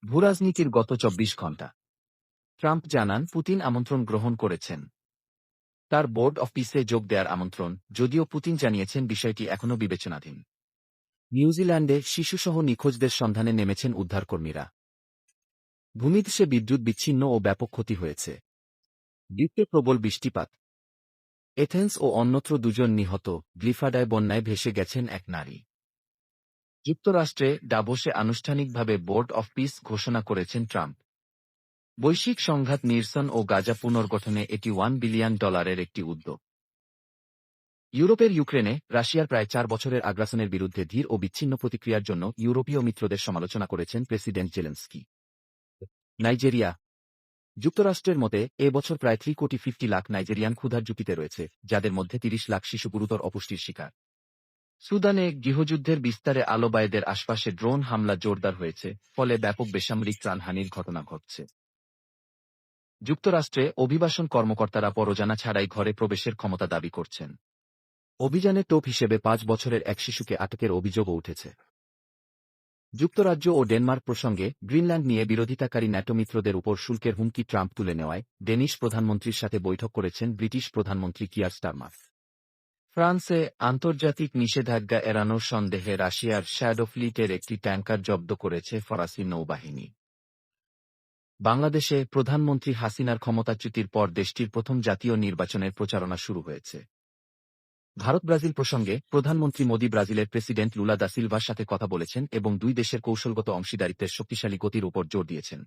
ভূরাজনীতির গত ২৪ ঘণ্টা। ট্রাম্প জানান পুতিন আমন্ত্রণ গ্রহণ করেছেন। তার বোর্ড অফ পিসে যোগ দেওয়ার আমন্ত্রণ, যদিও পুতিন জানিয়েছেন বিষয়টি এখনও বিবেচনাধীন। নিউজিল্যান্ডে শিশুসহ নিখোঁজদের সন্ধানে নেমেছেন উদ্ধারকর্মীরা। ভূমিধসে বিদ্যুৎ বিচ্ছিন্ন ও ব্যাপক ক্ষতি হয়েছে। দ্বীপে প্রবল বৃষ্টিপাত। এথেন্স ও অন্যত্র ২ জন নিহত। গ্লিফাডায় বন্যায় ভেসে গেছেন এক নারী। যুক্তরাষ্ট্রে ডাভোসে আনুষ্ঠানিকভাবে বোর্ড অফ পিস ঘোষণা করেছেন ট্রাম্প। বৈশ্বিক সংঘাত নিরসন ও গাজা পুনর্গঠনে এটি $1 বিলিয়ন একটি উদ্যোগ। ইউরোপের ইউক্রেনে রাশিয়ার প্রায় ৪ বছরের আগ্রাসনের বিরুদ্ধে ধীর ও বিচ্ছিন্ন প্রতিক্রিয়ার জন্য ইউরোপীয় মিত্রদের সমালোচনা করেছেন প্রেসিডেন্ট জেলেনস্কি। নাইজেরিয়া। যুক্তরাষ্ট্রের মতে এ বছর প্রায় 3,50 লাখ নাইজেরিয়ান ক্ষুধার ঝুঁকিতে রয়েছে, যাদের মধ্যে ৩০ লাখ শিশু গুরুতর অপুষ্টির শিকার। সুদানে গৃহযুদ্ধের বিস্তারে আলোবায়েদের আশপাশে ড্রোন হামলা জোরদার হয়েছে, ফলে ব্যাপক বেসামরিক প্রাণহানির ঘটনা ঘটছে। যুক্তরাষ্ট্রে অভিবাসন কর্মকর্তারা পরোজানা ছাড়াই ঘরে প্রবেশের ক্ষমতা দাবি করছেন। অভিযানে টোপ হিসেবে ৫ বছরের এক শিশুকে আটকের অভিযোগও উঠেছে। যুক্তরাজ্য ও ডেনমার্ক প্রসঙ্গে গ্রিনল্যান্ড নিয়ে বিরোধিতাকারী ন্যাটো মিত্রদের উপর শুল্কের হুমকি ট্রাম্প তুলে নেওয়ায় ডেনিশ প্রধানমন্ত্রীর সাথে বৈঠক করেছেন ব্রিটিশ প্রধানমন্ত্রী কিয়ার স্টারমার। ফ্রান্সে আন্তর্জাতিক নিষেধাজ্ঞা এড়ানোর সন্দেহে রাশিয়ার শ্যাডো ফ্লিটের একটি ট্যাঙ্কার জব্দ করেছে ফরাসি নৌবাহিনী। বাংলাদেশে প্রধানমন্ত্রী হাসিনার ক্ষমতাচ্যুতির পর দেশটির প্রথম জাতীয় নির্বাচনের প্রচারণা শুরু হয়েছে। ভারত ব্রাজিল প্রসঙ্গে প্রধানমন্ত্রী মোদি ব্রাজিলের প্রেসিডেন্ট লুলা দা সিলভার সাথে কথা বলেছেন এবং দুই দেশের কৌশলগত অংশীদারিত্বের শক্তিশালী গতির উপর জোর দিয়েছেন।